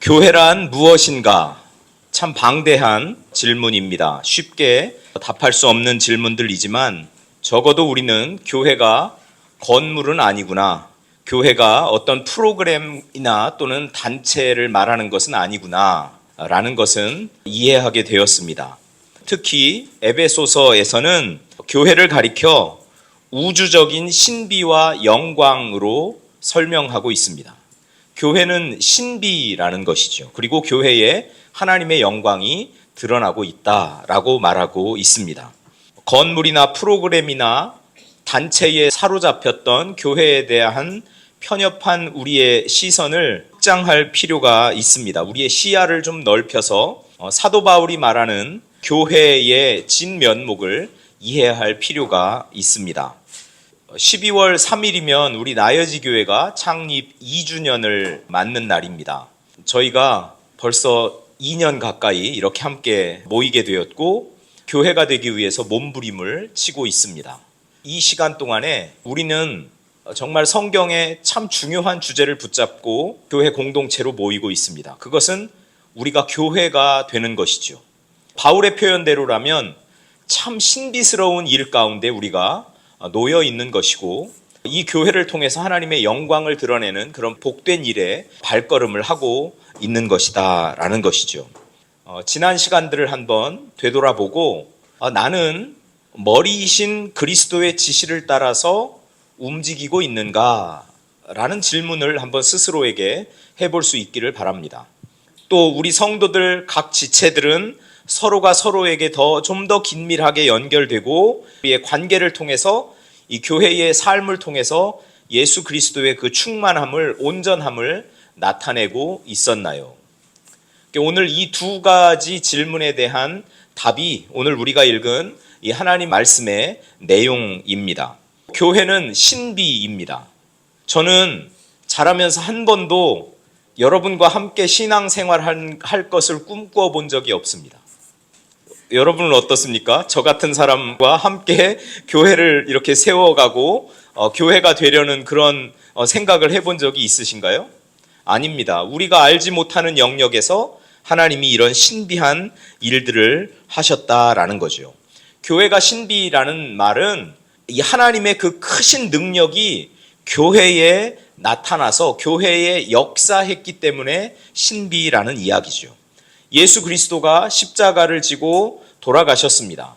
교회란 무엇인가? 참 방대한 질문입니다. 쉽게 답할 수 없는 질문들이지만 적어도 우리는 교회가 건물은 아니구나, 교회가 어떤 프로그램이나 또는 단체를 말하는 것은 아니구나 라는 것은 이해하게 되었습니다. 특히 에베소서에서는 교회를 가리켜 우주적인 신비와 영광으로 설명하고 있습니다. 교회는 신비라는 것이죠. 그리고 교회에 하나님의 영광이 드러나고 있다라고 말하고 있습니다. 건물이나 프로그램이나 단체에 사로잡혔던 교회에 대한 편협한 우리의 시선을 확장할 필요가 있습니다. 우리의 시야를 좀 넓혀서 사도 바울이 말하는 교회의 진면목을 이해할 필요가 있습니다. 12월 3일이면 우리 나여지 교회가 창립 2주년을 맞는 날입니다. 저희가 벌써 2년 가까이 이렇게 함께 모이게 되었고 교회가 되기 위해서 몸부림을 치고 있습니다. 이 시간 동안에 우리는 정말 성경의 참 중요한 주제를 붙잡고 교회 공동체로 모이고 있습니다. 그것은 우리가 교회가 되는 것이죠. 바울의 표현대로라면 참 신비스러운 일 가운데 우리가 놓여 있는 것이고 이 교회를 통해서 하나님의 영광을 드러내는 그런 복된 일에 발걸음을 하고 있는 것이다 라는 것이죠. 지난 시간들을 한번 되돌아보고 나는 머리이신 그리스도의 지시를 따라서 움직이고 있는가 라는 질문을 한번 스스로에게 해볼 수 있기를 바랍니다. 또 우리 성도들 각 지체들은 서로가 서로에게 좀 더 긴밀하게 연결되고 우리의 관계를 통해서 이 교회의 삶을 통해서 예수 그리스도의 그 충만함을, 온전함을 나타내고 있었나요? 오늘 이 두 가지 질문에 대한 답이 오늘 우리가 읽은 이 하나님 말씀의 내용입니다. 교회는 신비입니다. 저는 자라면서 한 번도 여러분과 함께 신앙생활할 것을 꿈꾸어 본 적이 없습니다. 여러분은 어떻습니까? 저 같은 사람과 함께 교회를 이렇게 세워가고 교회가 되려는 그런 생각을 해본 적이 있으신가요? 아닙니다. 우리가 알지 못하는 영역에서 하나님이 이런 신비한 일들을 하셨다라는 거죠. 교회가 신비라는 말은 이 하나님의 그 크신 능력이 교회에 나타나서 교회에 역사했기 때문에 신비라는 이야기죠. 예수 그리스도가 십자가를 지고 돌아가셨습니다.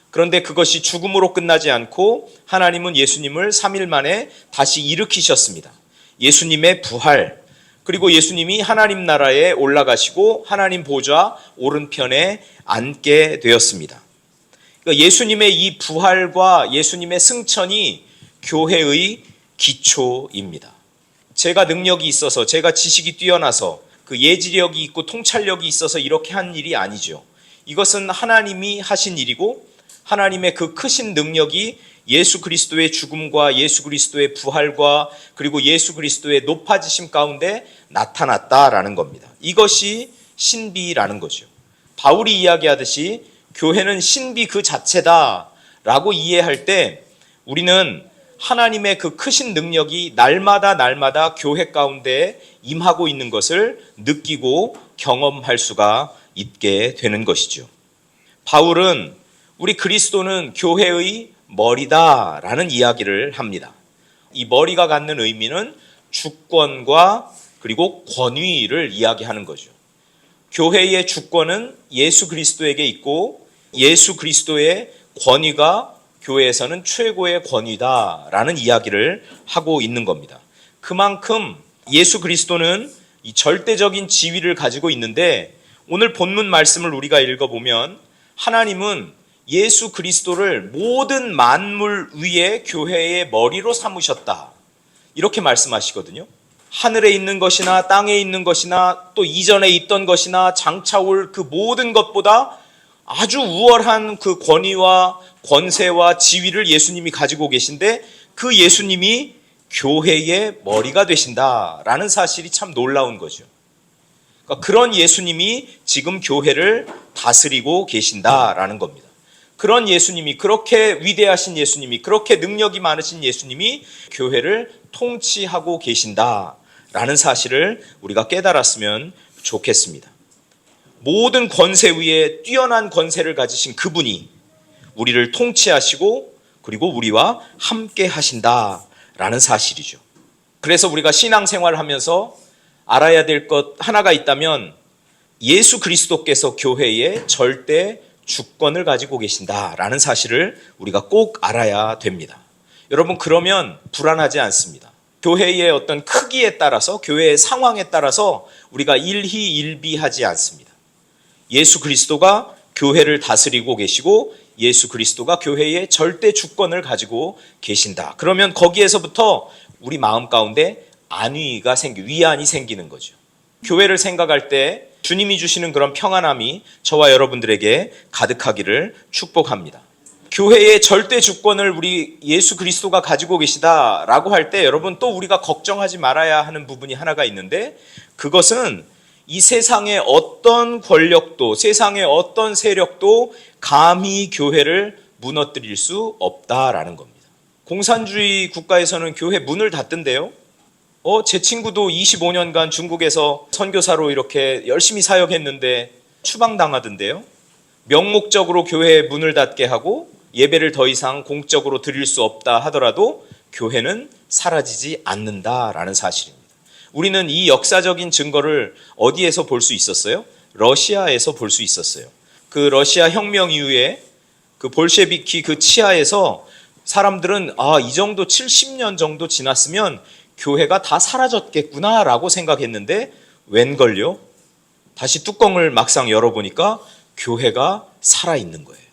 그런데 그것이 죽음으로 끝나지 않고 하나님은 예수님을 3일 만에 다시 일으키셨습니다. 예수님의 부활, 그리고 예수님이 하나님 나라에 올라가시고 하나님 보좌 오른편에 앉게 되었습니다. 그러니까 예수님의 이 부활과 예수님의 승천이 교회의 기초입니다. 제가 능력이 있어서, 제가 지식이 뛰어나서, 그 예지력이 있고 통찰력이 있어서 이렇게 한 일이 아니죠. 이것은 하나님이 하신 일이고 하나님의 그 크신 능력이 예수 그리스도의 죽음과 예수 그리스도의 부활과 그리고 예수 그리스도의 높아지심 가운데 나타났다라는 겁니다. 이것이 신비라는 거죠. 바울이 이야기하듯이 교회는 신비 그 자체다라고 이해할 때 우리는 하나님의 그 크신 능력이 날마다 교회 가운데 임하고 있는 것을 느끼고 경험할 수가 있게 되는 것이죠. 바울은 우리 그리스도는 교회의 머리다라는 이야기를 합니다. 이 머리가 갖는 의미는 주권과 그리고 권위를 이야기하는 거죠. 교회의 주권은 예수 그리스도에게 있고 예수 그리스도의 권위가 교회에서는 최고의 권위다라는 이야기를 하고 있는 겁니다. 그만큼 예수 그리스도는 이 절대적인 지위를 가지고 있는데 오늘 본문 말씀을 우리가 읽어보면 하나님은 예수 그리스도를 모든 만물 위에 교회의 머리로 삼으셨다. 이렇게 말씀하시거든요. 하늘에 있는 것이나 땅에 있는 것이나 또 이전에 있던 것이나 장차 올 그 모든 것보다 아주 우월한 그 권위와 권세와 지위를 예수님이 가지고 계신데 그 예수님이 교회의 머리가 되신다라는 사실이 참 놀라운 거죠. 그러니까 그런 예수님이 지금 교회를 다스리고 계신다라는 겁니다. 그런 예수님이, 그렇게 위대하신 예수님이, 그렇게 능력이 많으신 예수님이 교회를 통치하고 계신다라는 사실을 우리가 깨달았으면 좋겠습니다. 모든 권세 위에 뛰어난 권세를 가지신 그분이 우리를 통치하시고 그리고 우리와 함께 하신다라는 사실이죠. 그래서 우리가 신앙생활을 하면서 알아야 될 것 하나가 있다면 예수 그리스도께서 교회에 절대 주권을 가지고 계신다라는 사실을 우리가 꼭 알아야 됩니다. 여러분, 그러면 불안하지 않습니다. 교회의 어떤 크기에 따라서, 교회의 상황에 따라서 우리가 일희일비하지 않습니다. 예수 그리스도가 교회를 다스리고 계시고 예수 그리스도가 교회의 절대 주권을 가지고 계신다. 그러면 거기에서부터 우리 마음 가운데 위안이 생기는 거죠. 교회를 생각할 때 주님이 주시는 그런 평안함이 저와 여러분들에게 가득하기를 축복합니다. 교회의 절대 주권을 우리 예수 그리스도가 가지고 계시다라고 할 때 여러분, 또 우리가 걱정하지 말아야 하는 부분이 하나가 있는데, 그것은 이 세상의 어떤 권력도, 세상의 어떤 세력도 감히 교회를 무너뜨릴 수 없다라는 겁니다. 공산주의 국가에서는 교회 문을 닫던데요. 제 친구도 25년간 중국에서 선교사로 이렇게 열심히 사역했는데 추방당하던데요. 명목적으로 교회의 문을 닫게 하고 예배를 더 이상 공적으로 드릴 수 없다 하더라도 교회는 사라지지 않는다라는 사실입니다. 우리는 이 역사적인 증거를 어디에서 볼 수 있었어요? 러시아에서 볼 수 있었어요. 그 러시아 혁명 이후에 그 볼셰비키 그 치하에서 사람들은 이 정도 70년 정도 지났으면 교회가 다 사라졌겠구나라고 생각했는데 웬걸요? 다시 뚜껑을 막상 열어보니까 교회가 살아있는 거예요.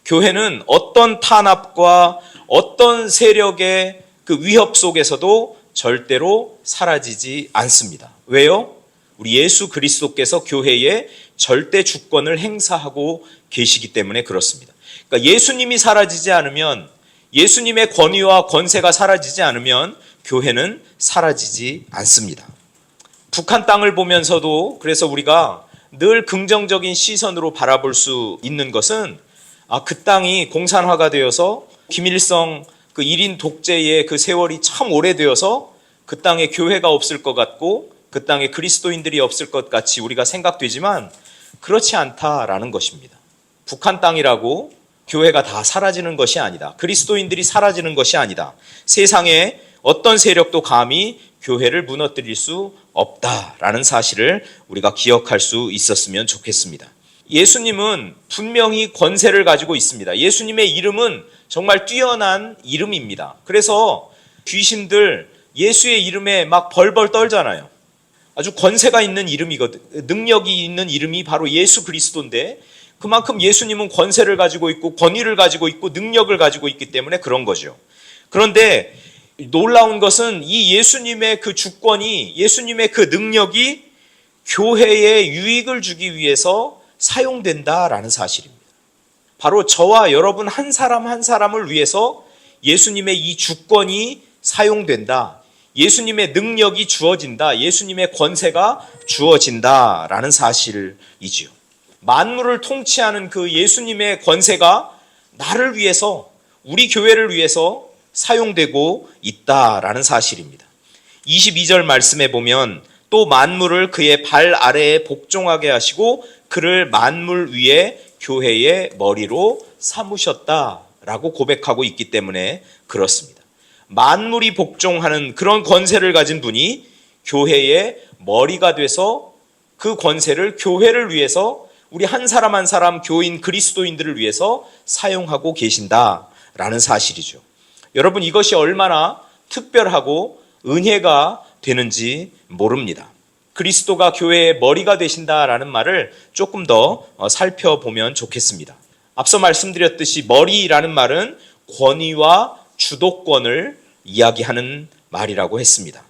교회는 어떤 탄압과 어떤 세력의 그 위협 속에서도 절대로 사라지지 않습니다. 왜요? 우리 예수 그리스도께서 교회에 절대 주권을 행사하고 계시기 때문에 그렇습니다. 그러니까 예수님이 사라지지 않으면, 예수님의 권위와 권세가 사라지지 않으면 교회는 사라지지 않습니다. 북한 땅을 보면서도 그래서 우리가 늘 긍정적인 시선으로 바라볼 수 있는 것은 그 땅이 공산화가 되어서 김일성 그 1인 독재의 그 세월이 참 오래되어서 그 땅에 교회가 없을 것 같고 그 땅에 그리스도인들이 없을 것 같이 우리가 생각되지만 그렇지 않다라는 것입니다. 북한 땅이라고 교회가 다 사라지는 것이 아니다. 그리스도인들이 사라지는 것이 아니다. 세상에 어떤 세력도 감히 교회를 무너뜨릴 수 없다라는 사실을 우리가 기억할 수 있었으면 좋겠습니다. 예수님은 분명히 권세를 가지고 있습니다. 예수님의 이름은 정말 뛰어난 이름입니다. 그래서 귀신들 예수의 이름에 막 벌벌 떨잖아요. 아주 권세가 있는 이름이거든. 능력이 있는 이름이 바로 예수 그리스도인데 그만큼 예수님은 권세를 가지고 있고 권위를 가지고 있고 능력을 가지고 있기 때문에 그런 거죠. 그런데 놀라운 것은 이 예수님의 그 주권이, 예수님의 그 능력이 교회에 유익을 주기 위해서 사용된다라는 사실입니다. 바로 저와 여러분 한 사람 한 사람을 위해서 예수님의 이 주권이 사용된다. 예수님의 능력이 주어진다. 예수님의 권세가 주어진다라는 사실이지요. 만물을 통치하는 그 예수님의 권세가 나를 위해서, 우리 교회를 위해서 사용되고 있다라는 사실입니다. 22절 말씀에 보면 또 만물을 그의 발 아래에 복종하게 하시고 그를 만물 위에 교회의 머리로 삼으셨다라고 고백하고 있기 때문에 그렇습니다. 만물이 복종하는 그런 권세를 가진 분이 교회의 머리가 돼서 그 권세를 교회를 위해서, 우리 한 사람 한 사람 교인 그리스도인들을 위해서 사용하고 계신다라는 사실이죠. 여러분, 이것이 얼마나 특별하고 은혜가 되는지 모릅니다. 그리스도가 교회의 머리가 되신다라는 말을 조금 더 살펴보면 좋겠습니다. 앞서 말씀드렸듯이 머리라는 말은 권위와 주도권을 이야기하는 말이라고 했습니다.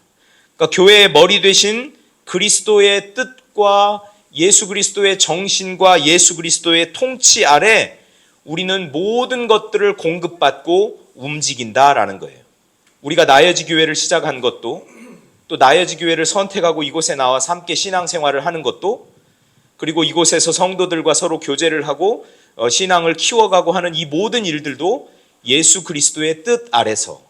그러니까 교회의 머리 되신 그리스도의 뜻과 예수 그리스도의 정신과 예수 그리스도의 통치 아래 우리는 모든 것들을 공급받고 움직인다라는 거예요. 우리가 나여지 교회를 시작한 것도, 또 나여지 교회를 선택하고 이곳에 나와서 함께 신앙생활을 하는 것도, 그리고 이곳에서 성도들과 서로 교제를 하고 신앙을 키워가고 하는 이 모든 일들도 예수 그리스도의 뜻 아래서,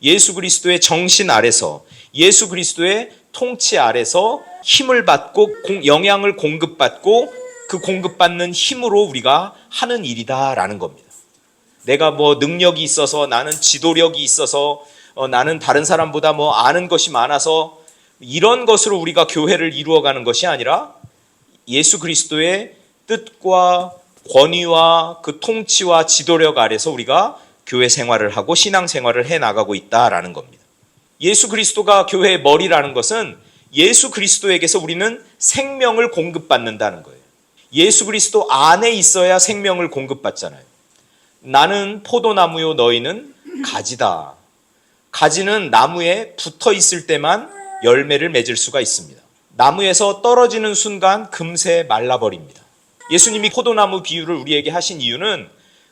예수 그리스도의 정신 아래서, 예수 그리스도의 통치 아래서 힘을 받고 영향을 공급받고 그 공급받는 힘으로 우리가 하는 일이다라는 겁니다. 내가 뭐 능력이 있어서, 나는 지도력이 있어서, 나는 다른 사람보다 뭐 아는 것이 많아서 이런 것으로 우리가 교회를 이루어가는 것이 아니라 예수 그리스도의 뜻과 권위와 그 통치와 지도력 아래서 우리가 교회 생활을 하고 신앙 생활을 해나가고 있다라는 겁니다. 예수 그리스도가 교회의 머리라는 것은 예수 그리스도에게서 우리는 생명을 공급받는다는 거예요. 예수 그리스도 안에 있어야 생명을 공급받잖아요. 나는 포도나무요, 너희는 가지다. 가지는 나무에 붙어 있을 때만 열매를 맺을 수가 있습니다. 나무에서 떨어지는 순간 금세 말라버립니다. 예수님이 포도나무 비유를 우리에게 하신 이유는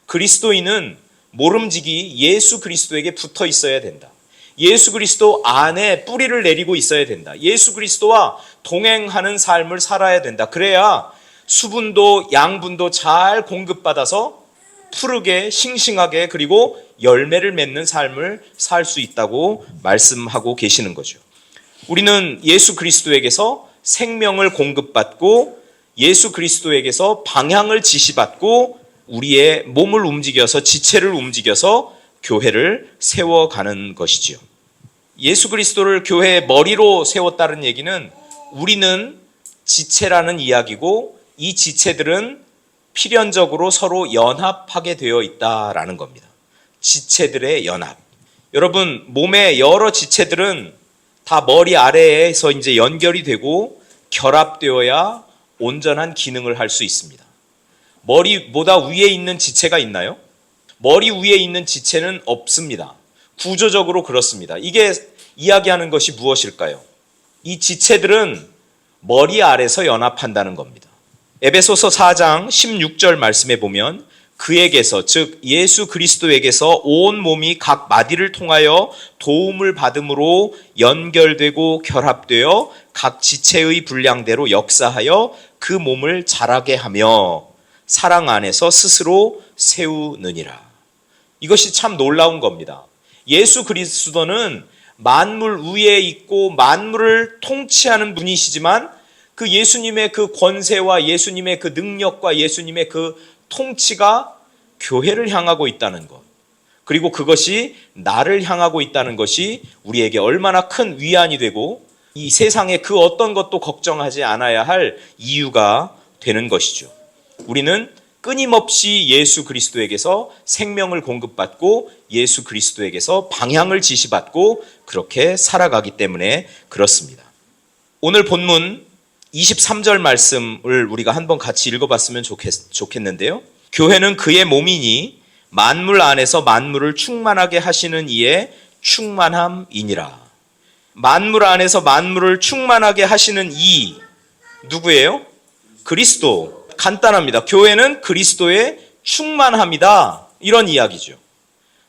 그리스도인은 모름지기 예수 그리스도에게 붙어 있어야 된다. 예수 그리스도 안에 뿌리를 내리고 있어야 된다. 예수 그리스도와 동행하는 삶을 살아야 된다. 그래야 수분도 양분도 잘 공급받아서 푸르게 싱싱하게 그리고 열매를 맺는 삶을 살 수 있다고 말씀하고 계시는 거죠. 우리는 예수 그리스도에게서 생명을 공급받고 예수 그리스도에게서 방향을 지시받고 우리의 몸을 움직여서 지체를 움직여서 교회를 세워가는 것이지요. 예수 그리스도를 교회의 머리로 세웠다는 얘기는 우리는 지체라는 이야기고 이 지체들은 필연적으로 서로 연합하게 되어 있다라는 겁니다. 지체들의 연합. 여러분, 몸의 여러 지체들은 다 머리 아래에서 이제 연결이 되고 결합되어야 온전한 기능을 할 수 있습니다. 머리보다 위에 있는 지체가 있나요? 머리 위에 있는 지체는 없습니다. 구조적으로 그렇습니다. 이게 이야기하는 것이 무엇일까요? 이 지체들은 머리 아래서 연합한다는 겁니다. 에베소서 4장 16절 말씀에 보면 그에게서, 즉 예수 그리스도에게서 온 몸이 각 마디를 통하여 도움을 받음으로 연결되고 결합되어 각 지체의 분량대로 역사하여 그 몸을 자라게 하며 사랑 안에서 스스로 세우느니라. 이것이 참 놀라운 겁니다. 예수 그리스도는 만물 위에 있고 만물을 통치하는 분이시지만 그 예수님의 그 권세와 예수님의 그 능력과 예수님의 그 통치가 교회를 향하고 있다는 것, 그리고 그것이 나를 향하고 있다는 것이 우리에게 얼마나 큰 위안이 되고 이 세상에 그 어떤 것도 걱정하지 않아야 할 이유가 되는 것이죠. 우리는 끊임없이 예수 그리스도에게서 생명을 공급받고 예수 그리스도에게서 방향을 지시받고 그렇게 살아가기 때문에 그렇습니다. 오늘 본문 23절 말씀을 우리가 한번 같이 읽어봤으면 좋겠는데요. 교회는 그의 몸이니 만물 안에서 만물을 충만하게 하시는 이의 충만함이니라. 만물 안에서 만물을 충만하게 하시는 이 누구예요? 그리스도. 간단합니다. 교회는 그리스도의 충만함이다. 이런 이야기죠.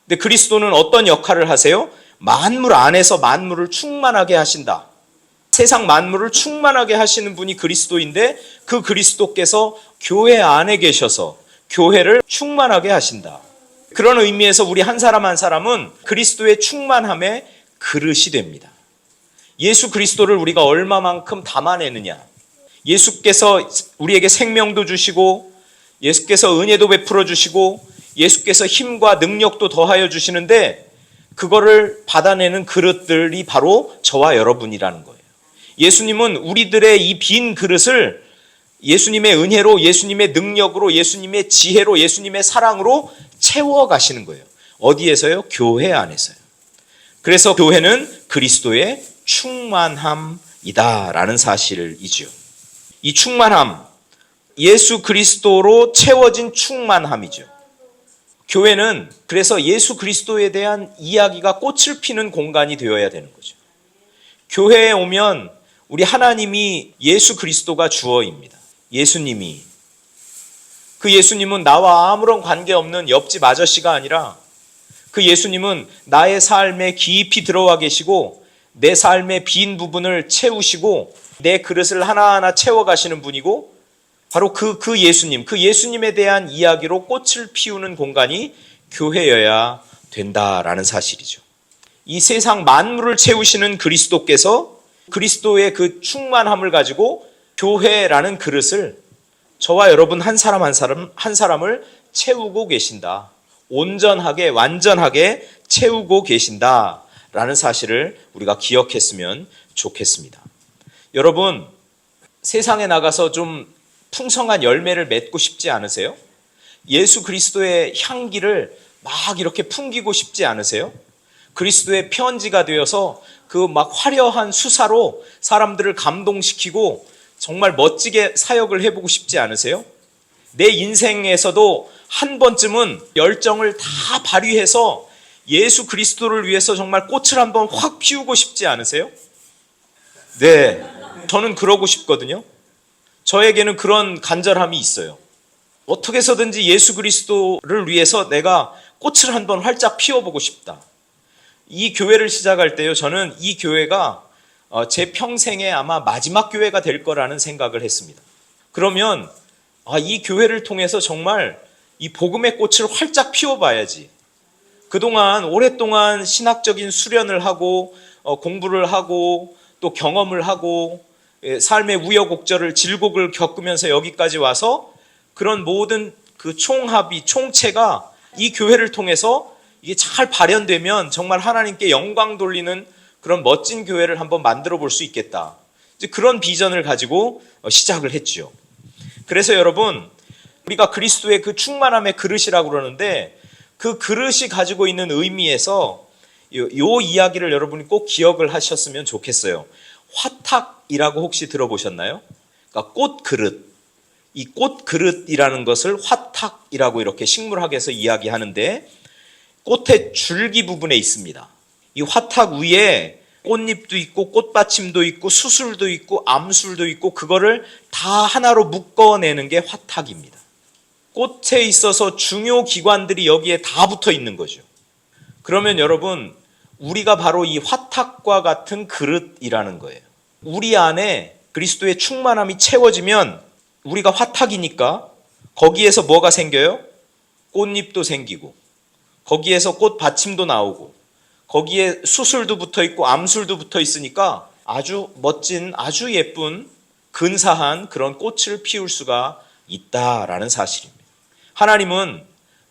근데 그리스도는 어떤 역할을 하세요? 만물 안에서 만물을 충만하게 하신다. 세상 만물을 충만하게 하시는 분이 그리스도인데 그 그리스도께서 교회 안에 계셔서 교회를 충만하게 하신다. 그런 의미에서 우리 한 사람 한 사람은 그리스도의 충만함의 그릇이 됩니다. 예수 그리스도를 우리가 얼마만큼 담아내느냐. 예수께서 우리에게 생명도 주시고 예수께서 은혜도 베풀어 주시고 예수께서 힘과 능력도 더하여 주시는데 그거를 받아내는 그릇들이 바로 저와 여러분이라는 거예요. 예수님은 우리들의 이 빈 그릇을 예수님의 은혜로, 예수님의 능력으로, 예수님의 지혜로, 예수님의 사랑으로 채워가시는 거예요. 어디에서요? 교회 안에서요. 그래서 교회는 그리스도의 충만함이다라는 사실이죠. 이 충만함, 예수 그리스도로 채워진 충만함이죠. 교회는 그래서 예수 그리스도에 대한 이야기가 꽃을 피는 공간이 되어야 되는 거죠. 교회에 오면 우리 하나님이 예수 그리스도가 주어입니다. 예수님이. 그 예수님은 나와 아무런 관계없는 옆집 아저씨가 아니라 그 예수님은 나의 삶에 깊이 들어와 계시고 내 삶의 빈 부분을 채우시고 내 그릇을 하나하나 채워가시는 분이고 바로 그 예수님, 그 예수님에 대한 이야기로 꽃을 피우는 공간이 교회여야 된다라는 사실이죠. 이 세상 만물을 채우시는 그리스도께서 그리스도의 그 충만함을 가지고 교회라는 그릇을 저와 여러분 한 사람 한 사람을 채우고 계신다. 온전하게 완전하게 채우고 계신다라는 사실을 우리가 기억했으면 좋겠습니다. 여러분, 세상에 나가서 좀 풍성한 열매를 맺고 싶지 않으세요? 예수 그리스도의 향기를 막 이렇게 풍기고 싶지 않으세요? 그리스도의 편지가 되어서 그 막 화려한 수사로 사람들을 감동시키고 정말 멋지게 사역을 해보고 싶지 않으세요? 내 인생에서도 한 번쯤은 열정을 다 발휘해서 예수 그리스도를 위해서 정말 꽃을 한번 확 피우고 싶지 않으세요? 네, 저는 그러고 싶거든요. 저에게는 그런 간절함이 있어요. 어떻게 해서든지 예수 그리스도를 위해서 내가 꽃을 한번 활짝 피워보고 싶다. 이 교회를 시작할 때요, 저는 이 교회가 제 평생에 아마 마지막 교회가 될 거라는 생각을 했습니다. 그러면 이 교회를 통해서 정말 이 복음의 꽃을 활짝 피워봐야지. 그동안 오랫동안 신학적인 수련을 하고 공부를 하고 또 경험을 하고 삶의 우여곡절을 질곡을 겪으면서 여기까지 와서 그런 모든 그 총합이 총체가 이 교회를 통해서 이게 잘 발현되면 정말 하나님께 영광 돌리는 그런 멋진 교회를 한번 만들어 볼 수 있겠다. 이제 그런 비전을 가지고 시작을 했죠. 그래서 여러분, 우리가 그리스도의 그 충만함의 그릇이라고 그러는데 그 그릇이 가지고 있는 의미에서 요 이야기를 여러분이 꼭 기억을 하셨으면 좋겠어요. 화탁이라고 혹시 들어보셨나요? 그러니까 꽃그릇. 이 꽃그릇이라는 것을 화탁이라고 이렇게 식물학에서 이야기하는데 꽃의 줄기 부분에 있습니다. 이 화탁 위에 꽃잎도 있고 꽃받침도 있고 수술도 있고 암술도 있고 그거를 다 하나로 묶어내는 게 화탁입니다. 꽃에 있어서 중요 기관들이 여기에 다 붙어 있는 거죠. 그러면 여러분, 우리가 바로 이 화탁과 같은 그릇이라는 거예요. 우리 안에 그리스도의 충만함이 채워지면 우리가 화탁이니까 거기에서 뭐가 생겨요? 꽃잎도 생기고 거기에서 꽃 받침도 나오고 거기에 수술도 붙어 있고 암술도 붙어 있으니까 아주 멋진 아주 예쁜 근사한 그런 꽃을 피울 수가 있다라는 사실입니다. 하나님은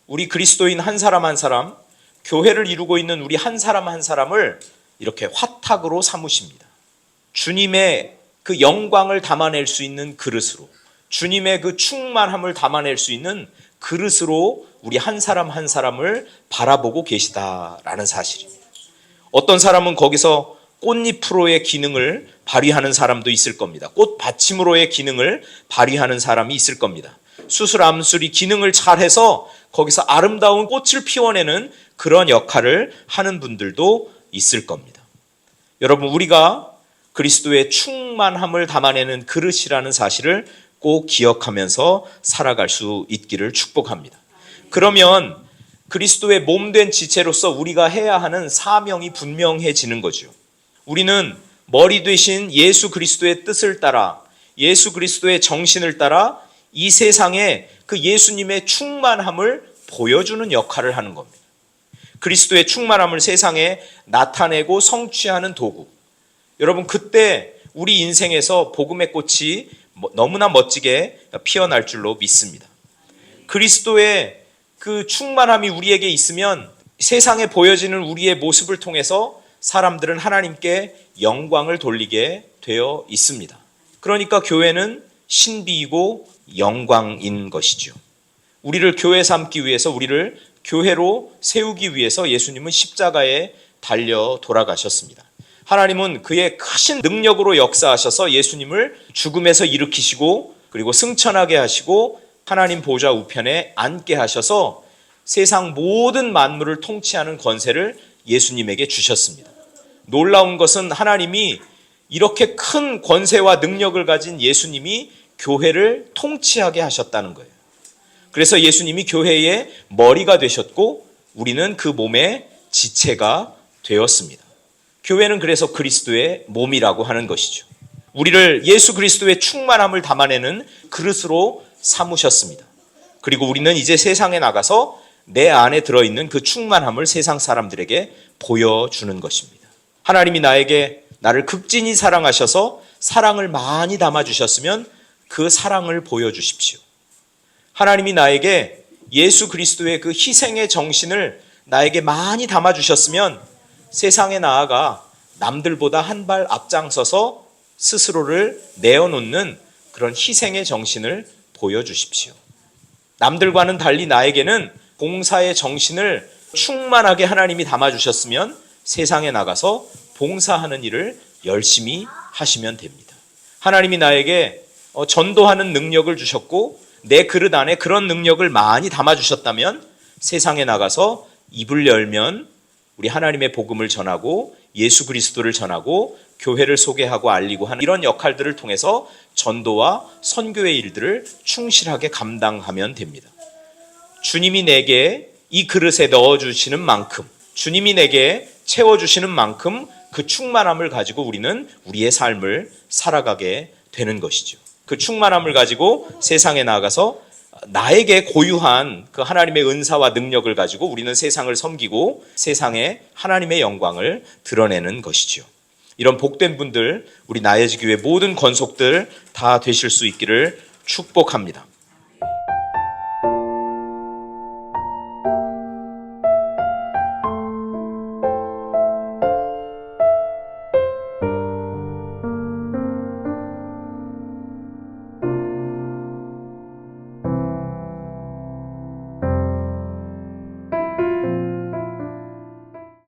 우리 그리스도인 한 사람 한 사람, 교회를 이루고 있는 우리 한 사람 한 사람을 이렇게 화탁으로 삼으십니다. 주님의 그 영광을 담아낼 수 있는 그릇으로, 주님의 그 충만함을 담아낼 수 있는 그릇으로 우리 한 사람 한 사람을 바라보고 계시다라는 사실입니다. 어떤 사람은 거기서 꽃잎으로의 기능을 발휘하는 사람도 있을 겁니다. 꽃받침으로의 기능을 발휘하는 사람이 있을 겁니다. 수술, 암술이 기능을 잘해서 거기서 아름다운 꽃을 피워내는 그런 역할을 하는 분들도 있을 겁니다. 여러분, 우리가 그리스도의 충만함을 담아내는 그릇이라는 사실을 꼭 기억하면서 살아갈 수 있기를 축복합니다. 그러면 그리스도의 몸된 지체로서 우리가 해야 하는 사명이 분명해지는 거죠. 우리는 머리 되신 예수 그리스도의 뜻을 따라, 예수 그리스도의 정신을 따라 이 세상에 그 예수님의 충만함을 보여주는 역할을 하는 겁니다. 그리스도의 충만함을 세상에 나타내고 성취하는 도구. 여러분, 그때 우리 인생에서 복음의 꽃이 너무나 멋지게 피어날 줄로 믿습니다. 그리스도의 그 충만함이 우리에게 있으면 세상에 보여지는 우리의 모습을 통해서 사람들은 하나님께 영광을 돌리게 되어 있습니다. 그러니까 교회는 신비이고 영광인 것이죠. 우리를 교회 삼기 위해서, 우리를 교회로 세우기 위해서 예수님은 십자가에 달려 돌아가셨습니다. 하나님은 그의 크신 능력으로 역사하셔서 예수님을 죽음에서 일으키시고 그리고 승천하게 하시고 하나님 보좌 우편에 앉게 하셔서 세상 모든 만물을 통치하는 권세를 예수님에게 주셨습니다. 놀라운 것은 하나님이 이렇게 큰 권세와 능력을 가진 예수님이 교회를 통치하게 하셨다는 거예요. 그래서 예수님이 교회의 머리가 되셨고 우리는 그 몸의 지체가 되었습니다. 교회는 그래서 그리스도의 몸이라고 하는 것이죠. 우리를 예수 그리스도의 충만함을 담아내는 그릇으로 삼으셨습니다. 그리고 우리는 이제 세상에 나가서 내 안에 들어있는 그 충만함을 세상 사람들에게 보여주는 것입니다. 하나님이 나를 극진히 사랑하셔서 사랑을 많이 담아주셨으면 그 사랑을 보여주십시오. 하나님이 나에게 예수 그리스도의 그 희생의 정신을 나에게 많이 담아주셨으면 세상에 나아가 남들보다 한 발 앞장서서 스스로를 내어놓는 그런 희생의 정신을 보여주십시오. 남들과는 달리 나에게는 봉사의 정신을 충만하게 하나님이 담아주셨으면 세상에 나가서 봉사하는 일을 열심히 하시면 됩니다. 하나님이 나에게 전도하는 능력을 주셨고 내 그릇 안에 그런 능력을 많이 담아주셨다면 세상에 나가서 입을 열면 우리 하나님의 복음을 전하고 예수 그리스도를 전하고 교회를 소개하고 알리고 하는 이런 역할들을 통해서 전도와 선교의 일들을 충실하게 감당하면 됩니다. 주님이 내게 이 그릇에 넣어주시는 만큼, 주님이 내게 채워주시는 만큼 그 충만함을 가지고 우리는 우리의 삶을 살아가게 되는 것이죠. 그 충만함을 가지고 세상에 나가서 나에게 고유한 그 하나님의 은사와 능력을 가지고 우리는 세상을 섬기고 세상에 하나님의 영광을 드러내는 것이죠. 이런 복된 분들, 우리 나예지 교회 모든 권속들 다 되실 수 있기를 축복합니다.